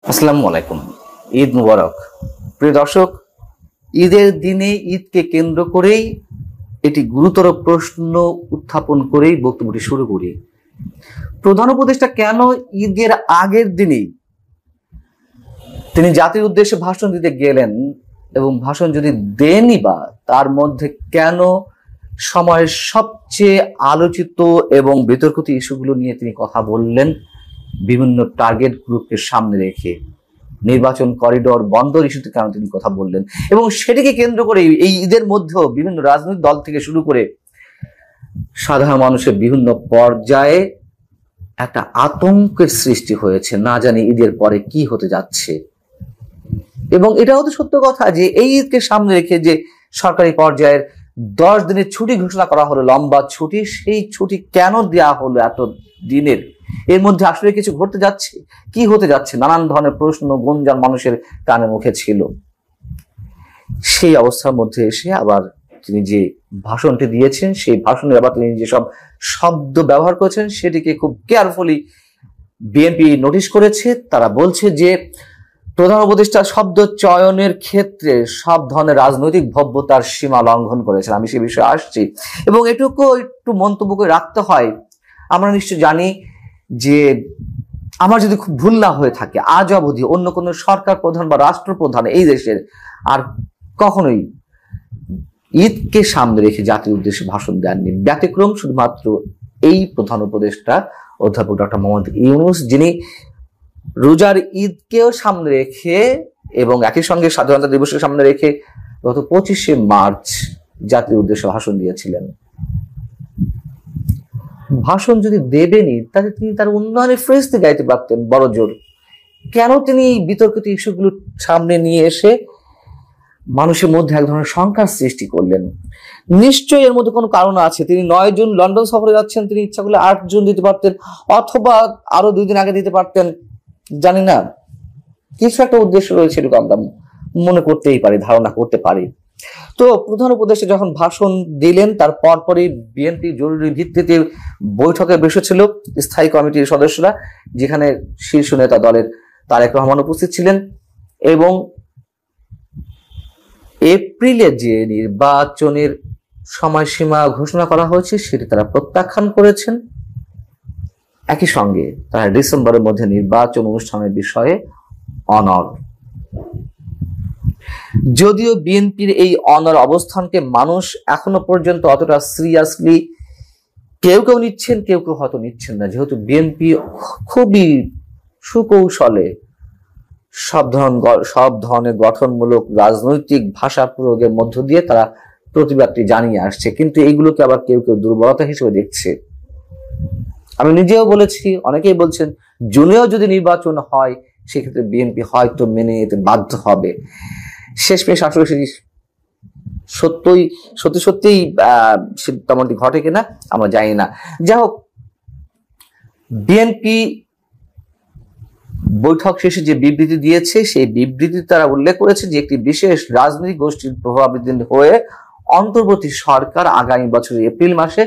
আসসালামু আলাইকুম। ঈদ মুবারক। প্রিয় দর্শক, ঈদের দিনে ঈদকে কেন্দ্র করেই এটি গুরুতর প্রশ্ন উত্থাপন করেই বক্তব্যটি শুরু করি। প্রধান উপদেষ্টা কেন ঈদের আগের দিনেই তিনি জাতির উদ্দেশ্যে ভাষণ দিতে গেলেন, এবং ভাষণ যদি দেনই বা তার মধ্যে কেন সময়ের সবচেয়ে আলোচিত এবং বিতর্কিত ইস্যুগুলো নিয়ে তিনি কথা বললেন, বিভিন্ন টার্গেট গ্রুপকে সামনে রেখে নির্বাচন করিডোর বন্দর ইস্যুতে কেন তিনি কথা বললেন, এবং সেটিকে কেন্দ্র করে এই ঈদের মধ্যেও বিভিন্ন রাজনৈতিক দল থেকে শুরু করে সাধারণ মানুষের বিভিন্ন পর্যায়ে একটা আতঙ্কের সৃষ্টি হয়েছে, না জানি ঈদের পরে কি হতে যাচ্ছে। এবং এটাও তো সত্য কথা যে এই ঈদকে সামনে রেখে যে সরকারি পর্যায়ের 10 দিনের ছুটি ঘোষণা করা হলো, লম্বা ছুটি, সেই ছুটি কেন দেওয়া হলো এত দিনের? এর মধ্যে আসলে কিছু ঘটতে যাচ্ছে, কি হতে যাচ্ছে, নানান ধরনের প্রশ্ন গুঞ্জন মানুষের কানে মুখে ছিল। সেই অবস্থার মধ্যে এসে আবার তিনি যে ভাষণটি দিয়েছেন, সেই ভাষণে আবার তিনি যেসব শব্দ ব্যবহার করেছেন সেটিকে খুব কেয়ারফুলি বিএনপি নোটিশ করেছে। তারা বলছে যে প্রধান উপদেষ্টা শব্দ চয়নের ক্ষেত্রে সব ধরনের রাজনৈতিক ভব্যতার সীমা লঙ্ঘন করেছেন। আমি সে বিষয়ে আসছি, এবং এটুকু একটু মন্তব্য করে রাখতে হয়। আমরা নিশ্চয় জানি যে আমার যদি খুব ভুল না হয়ে থাকে, আজ অবধি অন্য কোনো সরকার প্রধান বা রাষ্ট্রপ্রধান এই দেশের আর কখনোই ঈদকে সামনে রেখে জাতির উদ্দেশ্যে ভাষণ দেননি। ব্যতিক্রম শুধুমাত্র এই প্রধান উপদেষ্টা অধ্যাপক ডক্টর মোহাম্মদ ইউনূস, যিনি রোজার ঈদকেও সামনে রেখে এবং একই সঙ্গে স্বাধীনতা দিবসকে সামনে রেখে গত 25শে মার্চ জাতির উদ্দেশ্যে ভাষণ দিয়েছিলেন। ভাষণ যদি দেবেনি তাহলে তিনি তার উন্নয়নের ফ্রেজতে গাইতে পারতেন বড় জোর। কেন তিনি বিতর্কিত ইস্যুগুলো সামনে নিয়ে এসে মানুষের মধ্যে এক ধরনের শঙ্কার সৃষ্টি করলেন? নিশ্চয়ই এর মধ্যে কোনো কারণ আছে। তিনি 9 জুন লন্ডন সফরে যাচ্ছেন, তিনি ইচ্ছা করলে 8 জুন দিতে পারতেন, অথবা আরো 2 দিন আগে দিতে পারতেন, জানি না। কিছু একটা উদ্দেশ্য রয়েছে, এটুকু আমরা মনে করতেই পারি, ধারণা করতে পারি। তো প্রধান উপদেষ্টা যখন ভাষণ দিলেন তার পরপরই বিএনপি জরুরি ভিত্তিতে বৈঠকে বসেছিল স্থায়ী কমিটির সদস্যরা, যেখানে শীর্ষ নেতা দলের তারেক রহমান উপস্থিত ছিলেন, এবং এপ্রিলে যে নির্বাচনের সময়সীমা ঘোষণা করা হয়েছে সেটি তারা প্রত্যাখ্যান করেছেন। একই সঙ্গে তারা ডিসেম্বরের মধ্যে নির্বাচন অনুষ্ঠানের বিষয়ে অনড়। যদিও বিএনপির এই অনড় অবস্থানকে মানুষ এখনো পর্যন্ত অতটা সিরিয়াসলি কেউ কেউ নিচ্ছেন, কেউ কেউ হয়তো নিচ্ছেন না, যেহেতু বিএনপি খুবই সুকৌশলে সব ধরনের গঠনমূলক রাজনৈতিক ভাষা প্রয়োগের মধ্য দিয়ে তারা প্রতিবাদটি জানিয়ে আসছে, কিন্তু এইগুলোকে আবার কেউ কেউ দুর্বলতা হিসেবে দেখছে। আমি নিজেও বলেছি, অনেকেই বলছেন জুনেও যদি নির্বাচন হয় সেক্ষেত্রে বিএনপি হয়তো মেনে নিতে বাধ্য হবে। শেষমেশ আসলে সত্যিই তেমনটি ঘটে কিনা আমরা জানি না। যাই হোক, বিএনপি বৈঠক শেষে যে বিবৃতি দিয়েছে সেই বিবৃতি তারা উল্লেখ করেছে যে একটি বিশেষ রাজনৈতিক গোষ্ঠীর প্রভাবিত হয়ে অন্তর্বর্তী সরকার আগামী বছরের এপ্রিল মাসে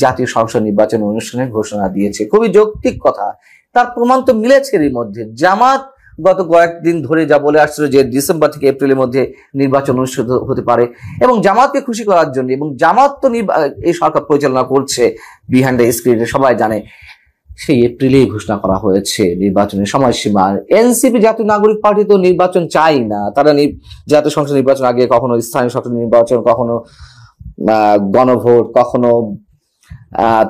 জাতীয় সংসদ নির্বাচন অনুষ্ঠানের ঘোষণা দিয়েছে। খুবই যৌক্তিক কথা। তার প্রমাণ তো মিলেছে এর মধ্যে। জামাত গত কয়েকদিন ধরে যা বলে আসছিল যে ডিসেম্বর থেকে এপ্রিলের মধ্যে নির্বাচন অনুষ্ঠিত হতে পারে, এবং জামাতকে খুশি করার জন্য, এবং জামাত তো এই সরকার পরিচালনা করছে বিহাইন্ড দ্য স্ক্রিনে, সবাই জানে, সেই এপ্রিলেই ঘোষণা করা হয়েছে নির্বাচনের সময়সীমা। এনসিপি জাতীয় নাগরিক পার্টি তো নির্বাচন চাই না, তারা জাতীয় সংসদ নির্বাচন আগে কখনো স্থানীয় সরকার নির্বাচন, কখনো গণভোট, কখনো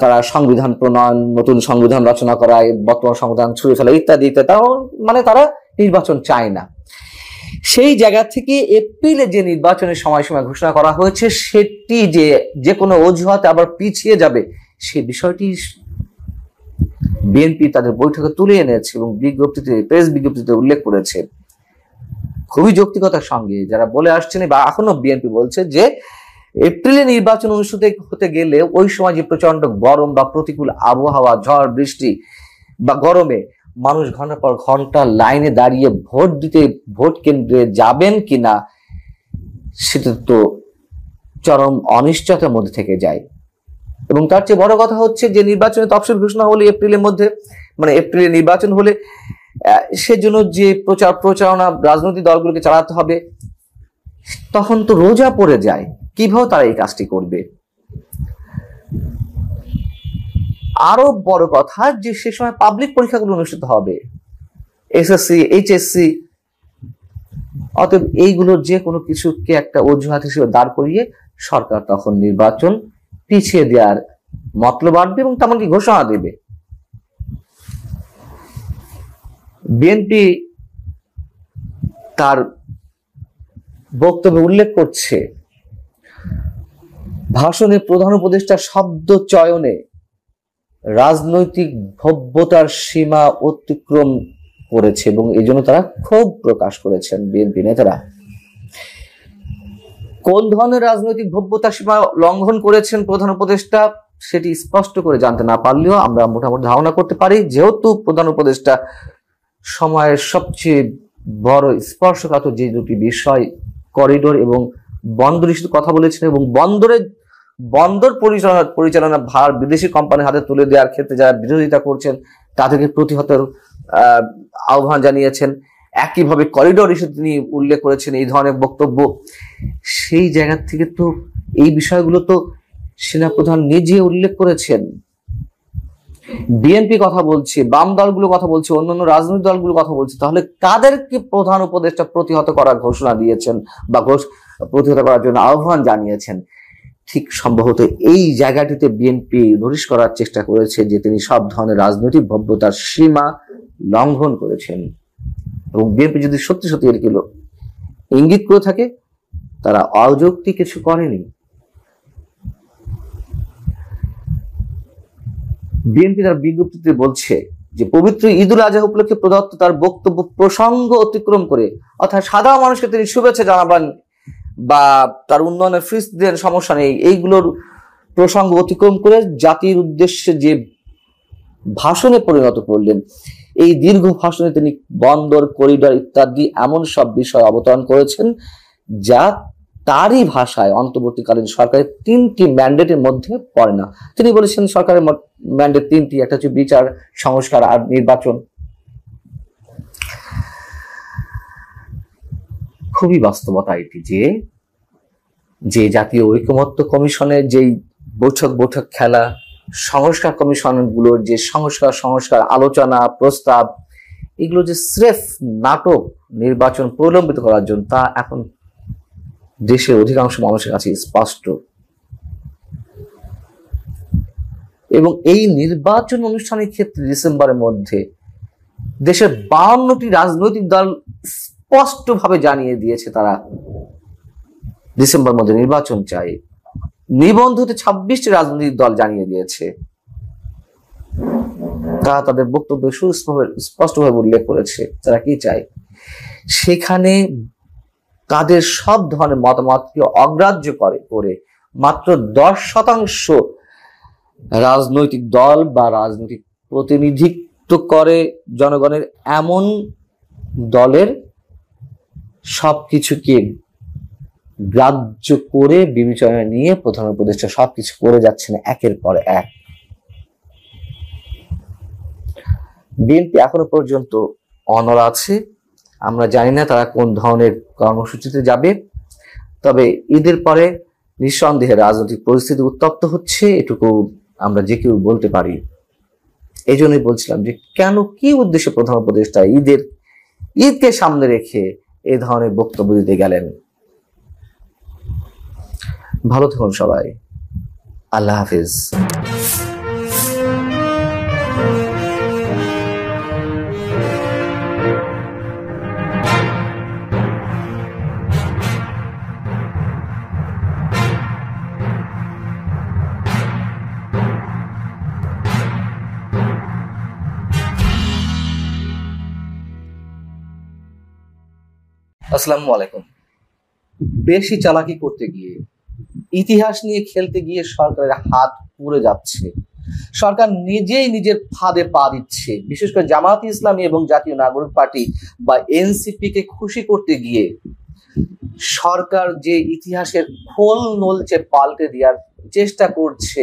তারা সংবিধান প্রণয়ন, নতুন সংবিধান রচনা করায়, বর্তমান সংবিধান ছুঁড়ে ফেলা ইত্যাদি ইত্যাদি, মানে তারা নির্বাচন চায় না। সেই জায়গা থেকে এপ্রিলে যে নির্বাচনের সময়সীমা ঘোষণা করা হয়েছে সেটি যে কোনো অজুহাতে আবার পিছিয়ে যাবে, সেই বিষয়টি বিএনপি তাদের বৈঠকে তুলে এনেছে এবং প্রেস বিজ্ঞপ্তিতে উল্লেখ করেছে। খুবই যৌক্তিকতার সঙ্গে যারা বলে আসছেন বা এখনো বিএনপি বলছে যে এপ্রিলে নির্বাচন অনুষ্ঠিত হতে গেলে ওই সময় যে প্রচন্ড গরম বা প্রতিকূল আবহাওয়া, ঝড় বৃষ্টি বা গরমে মানুষ ঘন্টার পর ঘন্টা লাইনে দাঁড়িয়ে ভোট কেন্দ্রে যাবেন কিনা সেটা তো চরম অনিশ্চয়তার মধ্যে থেকে যায়। এবং তার চেয়ে বড় কথা হচ্ছে যে নির্বাচনের তফসিল ঘোষণা হলে এপ্রিলের মধ্যে, মানে এপ্রিলে নির্বাচন হলে সেজন্য যে প্রচারণা রাজনৈতিক দলগুলোকে চালাতে হবে, তখন তো রোজা পড়ে যায়। কিভাবে তারা এই কাজটি করবে? আরো বড় কথা যে সে সময় পাবলিক পরীক্ষাগুলো অনুষ্ঠিত হবে, এসএসসি, এইচএসসি। অতএব এইগুলোর যে কোনো কিছুকে একটা অজুহাত হিসেবে দাঁড় করিয়ে সরকার তখন নির্বাচন পিছিয়ে দেওয়ার মতলব আনবে এবং তেমনকি ঘোষণা দেবে। বিএনপি তার বক্তব্যে উল্লেখ করছে, ভাষণে প্রধান উপদেষ্টা শব্দ চয়নে রাজনৈতিক ভব্যতার সীমা অতিক্রম করেছে এবং এই জন্য তারা ক্ষোভ প্রকাশ করেছেন। বিএনপি নেতারা কোন ধরনের রাজনৈতিক ভব্যতার সীমা লঙ্ঘন করেছেন প্রধান উপদেষ্টা সেটি স্পষ্ট করে জানতে না পারলেও আমরা মোটামুটি ধারণা করতে পারি, যেহেতু প্রধান উপদেষ্টা সময়ের সবচেয়ে বড় স্পর্শকাতর যে দুটি বিষয়, করিডোর এবং বন্দর ইস্যুতে কথা বলেছেন এবং বন্দর পরিচালনা ভার বিদেশি কোম্পানির হাতে তুলে দেওয়ার ক্ষেত্রে যারা বিরোধিতা করছেন তাদেরকে প্রতিহতের আহ্বান জানিয়েছেন। একইভাবে করিডোর ইস্যু তিনি উল্লেখ করেছেন এই ধরনের বক্তব্য। সেই জায়গা থেকে তো এই বিষয়গুলো তো সেনাপ্রধান নিজে উল্লেখ করেছেন। বিএনপি কথা বলছে, বাম দলগুলো কথা বলছে, অন্যান্য রাজনৈতিক দলগুলো কথা বলছে, তাহলে কাদেরকে প্রধান উপদেষ্টা প্রতিহত করার ঘোষণা দিয়েছেন বা প্রতিহত করার জন্য আহ্বান জানিয়েছেন? ঠিক সম্ভবত এই জায়গাটিতে বিএনপি ধরিস করার চেষ্টা করেছে যে তিনি সব ধরনের রাজনৈতিক ভব্যতার সীমা লঙ্ঘন করেছেন। এবং বিএনপি যদি সত্যি সত্যি এগুলো ইঙ্গিত করে থাকে, তারা অযৌক্তিক কিছু করেনি। বিএনপি তার বিজ্ঞপ্তিতে বলছে যে পবিত্র ঈদুল আজহা উপলক্ষে প্রদত্ত তার বক্তব্য প্রসঙ্গ অতিক্রম করে, অর্থাৎ সাধারণ মানুষকে তিনি শুভেচ্ছা জানাবেন বা তার উন্নয়নের ফিসদের সমস্যা নেই, এইগুলোর প্রসঙ্গ অতিক্রম করে জাতির উদ্দেশ্যে যে ভাষণে পরিণত করলেন, এই দীর্ঘ ভাষণে তিনি বন্দর, করিডোর ইত্যাদি এমন সব বিষয় অবতরণ করেছেন যা তারই ভাষায় অন্তর্বর্তীকালীন সরকারের 3টি ম্যান্ডেটের মধ্যে পড়ে না। তিনি বলেছেন সরকারের ম্যান্ডেট 3টি, একটা হচ্ছে বিচার, সংস্কার আর নির্বাচন। খুবই বাস্তবতা এটি যে জাতীয় ঐকমত্য কমিশনের যেই বৈঠক খেলা, সংস্কার কমিশনগুলোর যে সংস্কার আলোচনা প্রস্তাব, এগুলো যে স্রেফ নাটক নির্বাচন প্রলম্বিত করার জন্য, তা এখন দেশের অধিকাংশ মানুষের কাছে স্পষ্ট। এবং এই নির্বাচন অনুষ্ঠানের ক্ষেত্রে ডিসেম্বরের মধ্যে দেশের 52টি রাজনৈতিক দল স্পষ্টভাবে জানিয়ে দিয়েছে তারা ডিসেম্বর মধ্যে নির্বাচন চাই। নিবন্ধিত 26টি রাজনৈতিক দল জানিয়ে দিয়েছে, তারা তাদের বক্তব্যে স্পষ্টভাবে উল্লেখ করেছে তারা কি চায়। সেখানে তাদের সব ধরনের মতামতকে অগ্রাহ্য করে মাত্র 10% রাজনৈতিক দল বা রাজনৈতিক প্রতিনিধিত্ব করে জনগণের এমন দলের সবকিছুকে গ্রাহ্য করে বিবেচনায় নিয়ে প্রধান উপদেষ্টা সবকিছু করে যাচ্ছেন একের পর এক। বিএনপি এখনো পর্যন্ত অনড় আছে। আমরা জানি না তারা কোন ধরনের কর্মসূচিতে যাবে, তবে ঈদের পরে নিঃসন্দেহে রাজনৈতিক পরিস্থিতি উত্তপ্ত হচ্ছে, এটুকু আমরা যে কেউ বলতে পারি। এই জন্যই বলছিলাম যে কেন, কি উদ্দেশ্যে প্রধান উপদেষ্টা ঈদকে সামনে রেখে এই ধরনের বক্তব্য দিতে গেলেন। ভালো থাকুন সবাই, আল্লাহ হাফিজ। আসসালামু আলাইকুম। বেশি চালাকি করতে গিয়ে, ইতিহাস নিয়ে খেলতে গিয়ে সরকারের হাত পুড়ে যাচ্ছে। সরকার নিজেই নিজের ফাঁদে পা দিচ্ছে। বিশেষ করে জামায়াত ইসলামী এবং জাতীয় নাগরিক পার্টি বা এনসিপি কে খুশি করতে গিয়ে সরকার যে ইতিহাসের খোল নলচে পাল্টে দেওয়ার চেষ্টা করছে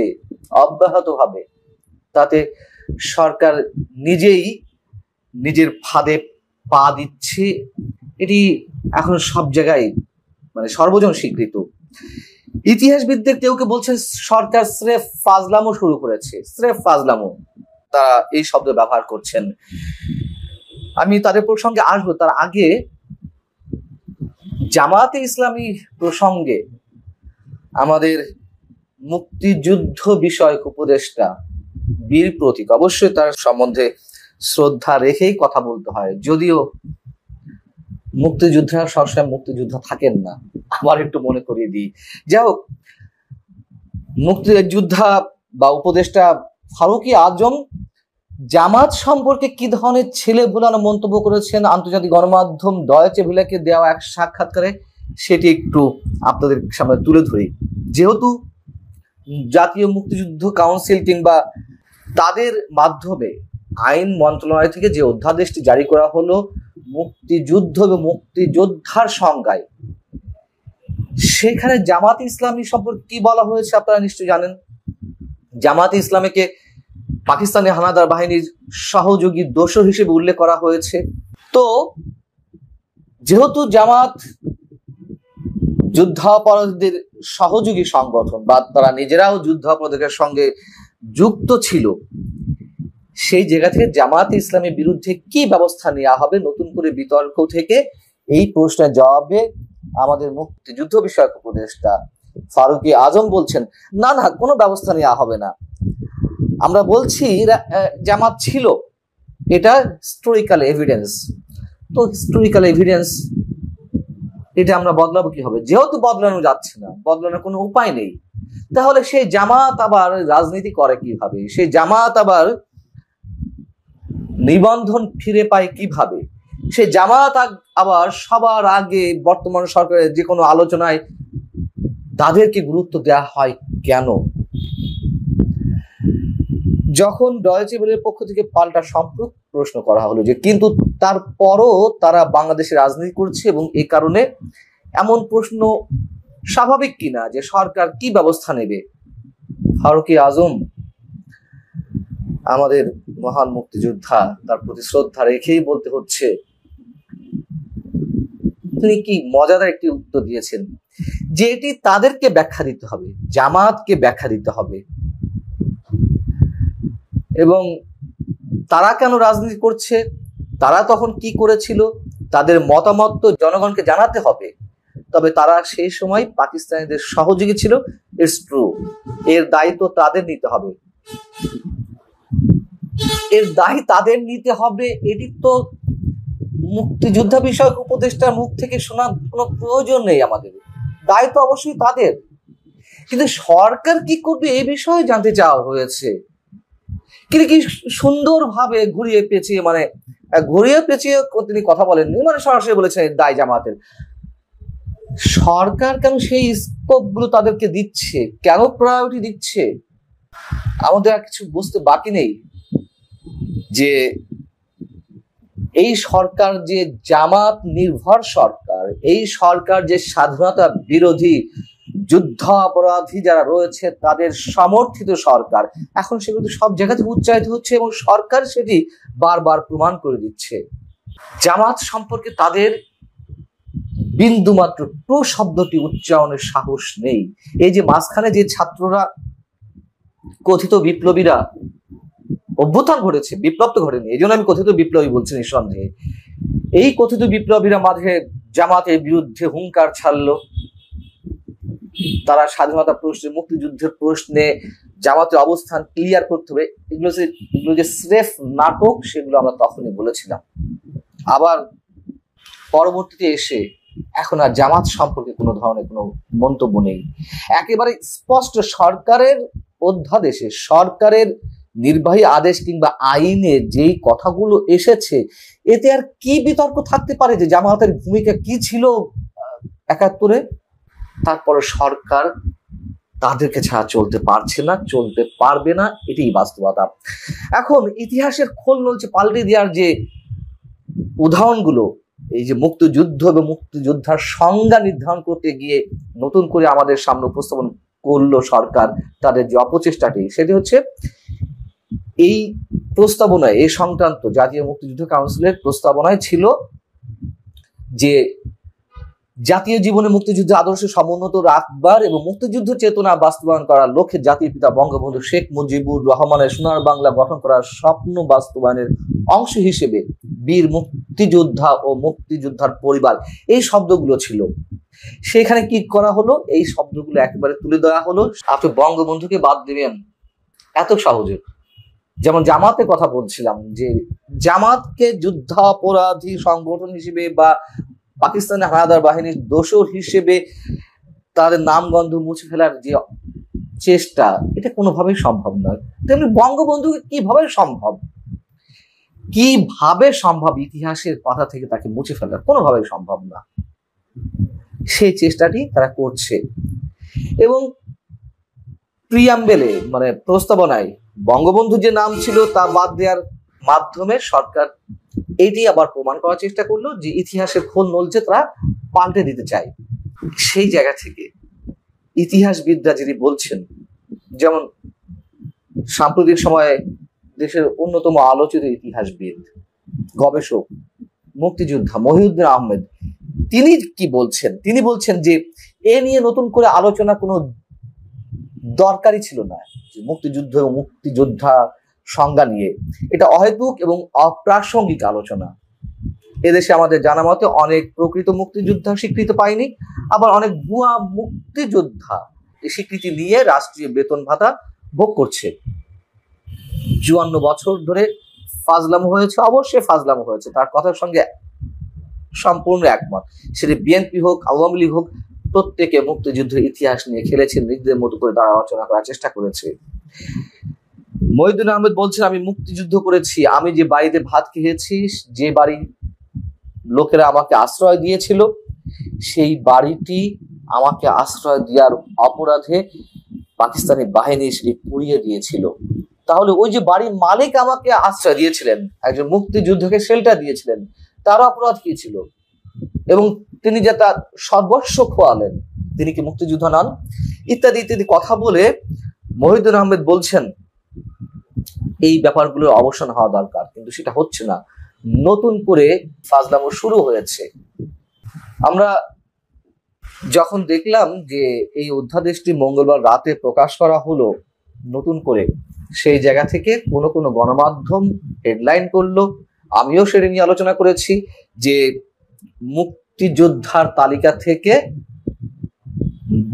অব্যাহতভাবে, তাতে সরকার নিজেই নিজের ফাঁদে পা দিচ্ছে, এটি এখন সব জায়গায় মানে সর্বজন স্বীকৃত। ইতিহাসবিদদের কেউ কেউ বলছেন সরকার স্রেফ ফাজলামো শুরু করেছে, স্রেফ ফাজলামো, তারা এই শব্দ ব্যবহার করছেন। আমি তাদের প্রসঙ্গে আসবো, তার আগে জামাতে ইসলামী প্রসঙ্গে আমাদের মুক্তিযুদ্ধ বিষয়ক উপদেষ্টা বীর প্রতীক, অবশ্যই তার সম্বন্ধে শ্রদ্ধা রেখেই কথা বলতে হয়, যদিও মুক্তিযোদ্ধারা সবসময় মুক্তিযোদ্ধা থাকেন না, আবার একটু মনে করিয়ে দিই। যাই হোক, মুক্তিযোদ্ধা বা উপদেষ্টা ফারুকী আজম জামাত সম্পর্কে কি ধরনের ছেলে ভোলানো মন্তব্য করেছেন আন্তর্জাতিক গণমাধ্যম ডয়েচে ভেলেকে দেওয়া এক সাক্ষাৎকারে, সেটি একটু আপনাদের সামনে তুলে ধরি। যেহেতু জাতীয় মুক্তিযুদ্ধ কাউন্সিল কিংবা তাদের মাধ্যমে আইন মন্ত্রণালয় থেকে যে অধ্যাদেশটি জারি করা হলো মুক্তিযুদ্ধ এবং মুক্তিযোদ্ধার সংজ্ঞায়, সেখানে জামাত ইসলামী সম্পর্কে কি বলা হয়েছে আপনারা নিশ্চয়ই জানেন। জামাত ইসলামীকে পাকিস্তানি হানাদার বাহিনীর সহযোগী দোসর হিসেবে উল্লেখ করা হয়েছে। তো যেহেতু জামাত যুদ্ধাপরাধীদের সহযোগী সংগঠন বা তারা নিজেরাও যুদ্ধাপরাধীদের সঙ্গে যুক্ত ছিল, সেই জায়গা থেকে জামাত ইসলামের বিরুদ্ধে কি ব্যবস্থা নেওয়া হবে নতুন করে বিতর্ক থেকে এই প্রশ্নের জবাবে আমাদের মুক্তিযুদ্ধ বিষয়ক উপদেষ্টা ফারুকী আজম বলছেন, না না, কোনো ব্যবস্থা নেওয়া হবে না। আমরা বলছি জামাত ছিল, এটা হিস্টোরিক্যাল এভিডেন্স। তো হিস্টোরিক্যাল এভিডেন্স এটা আমরা বদলাবো কি হবে? যেহেতু বদলানো যাচ্ছে না, বদলানোর কোনো উপায় নেই, তাহলে সেই জামাত আবার রাজনীতি করে কিভাবে? সেই জামাত আবার নিবন্ধন ফিরে পায় কিভাবে? সেই জামাত আবার সবার আগে বর্তমান সরকারের যে কোনো আলোচনায় তাদেরকে গুরুত্ব দেওয়া হয় কেন? যখন ডয়েচে ভেলের পক্ষ থেকে পাল্টা সম্পূরক প্রশ্ন করা হলো যে কিন্তু তারপরও তারা বাংলাদেশে রাজনীতি করছে এবং এই কারণে এমন প্রশ্ন স্বাভাবিক কিনা যে সরকার কি ব্যবস্থা নেবে, ফারুকী আজম আমাদের মহান মুক্তিযোদ্ধা, তার প্রতি শ্রদ্ধা রেখেই বলতে হচ্ছে, তিনি কি মজাদার একটি উত্তর দিয়েছেন যে এটি তাদেরকে ব্যাখ্যা দিতে হবে, জামাতকে ব্যাখ্যা দিতে হবে, এবং তারা কেন রাজনীতি করছে, তারা তখন কি করেছিল, তাদের মতামত তো জনগণকে জানাতে হবে। তবে তারা সেই সময় পাকিস্তানিদের সহযোগী ছিল, ইটস ট্রু, এর দায়িত্ব তাদের নিতে হবে, এর দায়ী তাদের নিতে হবে। এটি তো মুক্তিযোদ্ধা বিষয়ক উপদেষ্টার মুখ থেকে শোনার কোনো প্রয়োজন নেই, আমাদের দায়িত্ব অবশ্যই তাদের। কিন্তু সরকার কি করবে এই বিষয়ে জানতে চাওয়া হয়েছে। কিন্তু কি সুন্দরভাবে ঘুরিয়ে পেঁচিয়ে তিনি কথা বলেননি, মানে সরাসরি বলেছেন দায় জামাতের। সরকার কেন সেই স্কোপ গুলো তাদেরকে দিচ্ছে, কেন প্রায়োরিটি দিচ্ছে, আমাদের আর কিছু বুঝতে বাকি নেই যে এই সরকার যে জামাত নির্ভর সরকার, এই সরকার যে স্বাধীনতা বিরোধী যুদ্ধ অপরাধী যারা রয়েছে তাদের সমর্থিত সরকার, এখন সেগুলো সব জায়গা থেকে উচ্চারিত হচ্ছে এবং সরকার সেটি বারবার প্রমাণ করে দিচ্ছে। জামাত সম্পর্কে তাদের বিন্দুমাত্র টু শব্দটি উচ্চারণের সাহস নেই। এই যে মাঝখানে যে ছাত্ররা কথিত বিপ্লবীরা অভ্যুত্থান ঘটেছে, বিপ্লব তো ঘটেনি, এই জন্য আমি কথিত বিপ্লবী বলছি নিঃসন্দেহে, এই কথিত বিপ্লবীরা মাঝে জামাতের বিরুদ্ধে হুঙ্কার ছাড়লো, তারা স্বাধীনতা প্রশ্নে মুক্তিযুদ্ধের প্রশ্নে জামাতের অবস্থান ক্লিয়ার করতে হবে, এগুলো যে স্রেফ নাটক, সেগুলো আমরা তখনই বলেছিলাম। আবার পরবর্তীতে এসে এখন আর জামাত সম্পর্কে কোনো ধরনের কোনো মন্তব্য নেই, একেবারে স্পষ্ট সরকারের অধ্যাদেশে, সরকারের নির্বাহী আদেশ কিংবা আইনে যেই কথাগুলো এসেছে, এতে আর কি বিতর্ক থাকতে পারে যে জামাতের ভূমিকা কি ছিল ৭১-এ। তারপরে সরকার তাদেরকে ছাড়া চলতে পারছে না, চলতে পারবে না, এটাই বাস্তবতা। এখন ইতিহাসের খোল নলছে পাল্টে দেওয়ার যে উদাহরণগুলো, এই যে মুক্তিযুদ্ধ এবং মুক্তিযোদ্ধার সংজ্ঞা নির্ধারণ করতে গিয়ে নতুন করে আমাদের সামনে উপস্থাপন করলো সরকার, তাদের যে অপচেষ্টাটি, সেটি হচ্ছে এই প্রস্তাবনায় এই সংক্রান্ত জাতীয় মুক্তিযুদ্ধ কাউন্সিলের প্রস্তাবনায় ছিল যে জাতীয় জীবনে মুক্তিযুদ্ধের আদর্শ সমুন্নত রাখবার এবং মুক্তিযুদ্ধ চেতনা বাস্তবায়ন করার লক্ষ্যে জাতির পিতা বঙ্গবন্ধু শেখ মুজিবুর রহমানের সোনার বাংলা গঠন করার স্বপ্ন বাস্তবায়নের অংশ হিসেবে বীর মুক্তিযোদ্ধা ও মুক্তিযোদ্ধার পরিবার এই শব্দগুলো ছিল। সেখানে কি করা হলো, এই শব্দগুলো একেবারে তুলে দেওয়া হলো। আপনি বঙ্গবন্ধুকে বাদ দিবেন এত সহজে? যেমন জামাতের কথা বলছিলাম, যে জামাতকে যুদ্ধাপরাধী সংগঠন হিসেবে বা পাকিস্তানের হানাদার বাহিনীর দোসর হিসেবে তাদের নামগন্ধ মুছে ফেলার যে চেষ্টা, এটা কোনোভাবেই সম্ভব নয়। তেমনি বঙ্গবন্ধুকে কিভাবে সম্ভব ইতিহাসের পাতা থেকে তাকে মুছে ফেলা? কোনোভাবেই সম্ভব না। সেই চেষ্টাটি তারা করছে এবং প্রিয়াম্বেলে মানে প্রস্তাবনায় বঙ্গবন্ধু যে নাম ছিল তা বাদ দেওয়ার মাধ্যমে সরকার এটি আবার প্রমাণ করার চেষ্টা করলো যে ইতিহাসের খোল নলছে তারা পাল্টে দিতে চায়। সেই জায়গা থেকে ইতিহাসবিদরা যিনি বলছেন, যেমন সাম্প্রতিক সময়ে দেশের অন্যতম আলোচিত ইতিহাসবিদ গবেষক মুক্তিযোদ্ধা মহিউদ্দিন আহমেদ, তিনি কি বলছেন? তিনি বলছেন যে এ নিয়ে নতুন করে আলোচনা কোনো দরকারই ছিল না। মুক্তিযুদ্ধ এবং মুক্তিযোদ্ধা সংজ্ঞা নিয়ে এটা অহেতুক এবং অপ্রাসঙ্গিক আলোচনা। এদেশে আমাদের জানা মতে অনেক প্রকৃত মুক্তিযোদ্ধা স্বীকৃতি পায়নি, আবার অনেক ভুয়া মুক্তিযোদ্ধা এই স্বীকৃতি নিয়ে রাষ্ট্রীয় বেতন ভাতা ভোগ করছে। 54 বছর ধরে ফাজলামো হয়েছে, অবশ্যই ফাজলামো হয়েছে, তার কথার সঙ্গে সম্পূর্ণ একমত। সেটা বিএনপি হোক, আওয়ামী লীগ হোক, প্রত্যেকে মুক্তিযুদ্ধের ইতিহাস নিয়ে খেলেছেন, নিজেদের মতো করে তারা আলোচনা করার চেষ্টা করেছে। মহিউদ্দিন আহমেদ বলছেন, আমি মুক্তিযুদ্ধ করেছি, আমি যে বাড়িতে ভাত খেয়েছি, যে বাড়ি লোকেরা আমাকে আশ্রয় দিয়েছিল, সেই বাড়িটি আমাকে আশ্রয় দেওয়ার অপরাধে পাকিস্তানি বাহিনী সেটি পুড়িয়ে দিয়েছিল। তাহলে ওই যে বাড়ির মালিক আমাকে আশ্রয় দিয়েছিলেন, একজন মুক্তিযুদ্ধকে শেল্টার দিয়েছিলেন, তার অপরাধ কি ছিল? এবং তিনি যে তার সর্বস্ব খোয়ালেন, তিনি কি মুক্তিযোদ্ধা নন? ইত্যাদি ইত্যাদি কথা বলে মহিউদ্দিন আহমেদ বলছেন এই ব্যাপারগুলোর অবসান হওয়া দরকার, কিন্তু সেটা হচ্ছে না। নতুন করে ফাজলামো শুরু হয়েছে। আমরা যখন দেখলাম যে এই অধ্যাদেশটি মঙ্গলবার রাতে প্রকাশ করা হলো নতুন করে, সেই জায়গা থেকে কোনো গণমাধ্যম হেডলাইন করলো, আমিও সেটা নিয়ে আলোচনা করেছি, যে মুক্তিযোদ্ধার তালিকা থেকে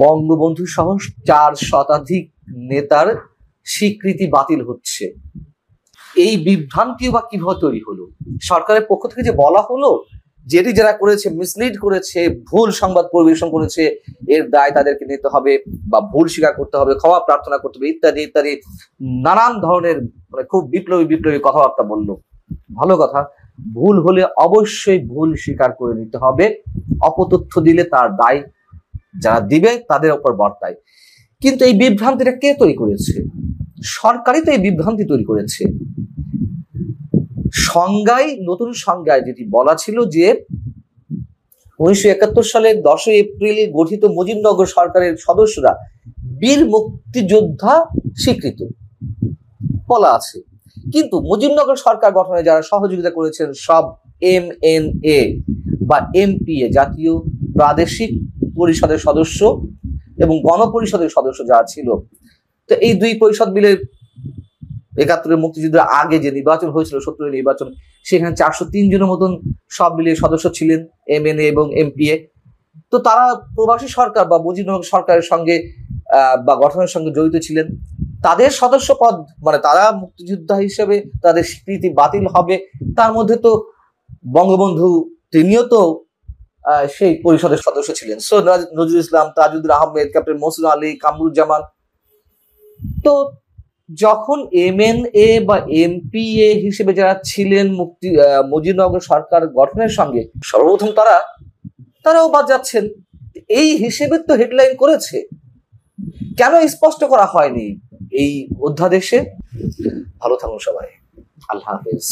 বঙ্গবন্ধু সহ 4 শতাধিক নেতার স্বীকৃতি বাতিল হচ্ছে। এই বিভ্রান্তিও বা কিভাবে তৈরি হলো? সরকারের পক্ষ থেকে যে বলা হলো যেটি যারা করেছে, মিসলিড করেছে, ভুল সংবাদ পরিবেশন করেছে, এর দায় তাদেরকে নিতে হবে বা ভুল স্বীকার করতে হবে, ক্ষমা প্রার্থনা করতে হবে, ইত্যাদি ইত্যাদি নানান ধরনের মানে খুব বিপ্লবী কথাবার্তা বললো। ভালো কথা, ভুল হলে অবশ্যই ভুল স্বীকার করে নিতে হবে। অপতথ্য দিলে তার দায় যারা দিবে তাদের উপর বর্তায়। কিন্তু এই বিভ্রান্তিটা কে তৈরি করেছে? সরকারই তো এই বিভ্রান্তি তৈরি করেছে। নতুন সংজ্ঞায় যেটি বলা ছিল যে 1971 সালের 10 এপ্রিল গঠিত মুজিবনগর সরকারের সদস্যরা বীর মুক্তিযোদ্ধা স্বীকৃত বলা আছে, কিন্তু মুজিবনগর সরকার গঠনে যারা সহযোগিতা করেছেন সব MNA বা MPA জাতীয় প্রাদেশিক পরিষদের সদস্য এবং গণপরিষদের সদস্য যারা ছিল, তো এই দুই পরিষদ মিলে 71 মুক্তিযুদ্ধের আগে যে নির্বাচন হয়েছিল, 70 নির্বাচন, সেখানে 403 জনের মতন সব মিলিয়ে সদস্য ছিলেন MNA এবং MPA। তো তারা প্রবাসী সরকার বা মুজিবনগর সরকারের সঙ্গে বা গঠনের সঙ্গে জড়িত ছিলেন। তাদের সদস্য পদ মানে তারা মুক্তিযোদ্ধা হিসেবে তাদের স্বীকৃতি বাতিল হবে, তার মধ্যে তো বঙ্গবন্ধু তিনিও তো সেই পরিষদের সদস্য ছিলেন। নজরুল ইসলাম, তাজউদ্দিন আহমেদ, ক্যাপ্টেন মহসিন আলী, কামরুজ্জামান। তো যখন MNA বা MPA হিসেবে যারা ছিলেন মুজিবনগর সরকার গঠনের সঙ্গে, সর্বপ্রথম তারাও বাদ যাচ্ছেন। এই হিসেবে তো হেডলাইন করেছে, কেন স্পষ্ট করা হয়নি এই অধ্যাদেশে? ভালো থাকুন সবাই, আল্লাহ হাফেজ।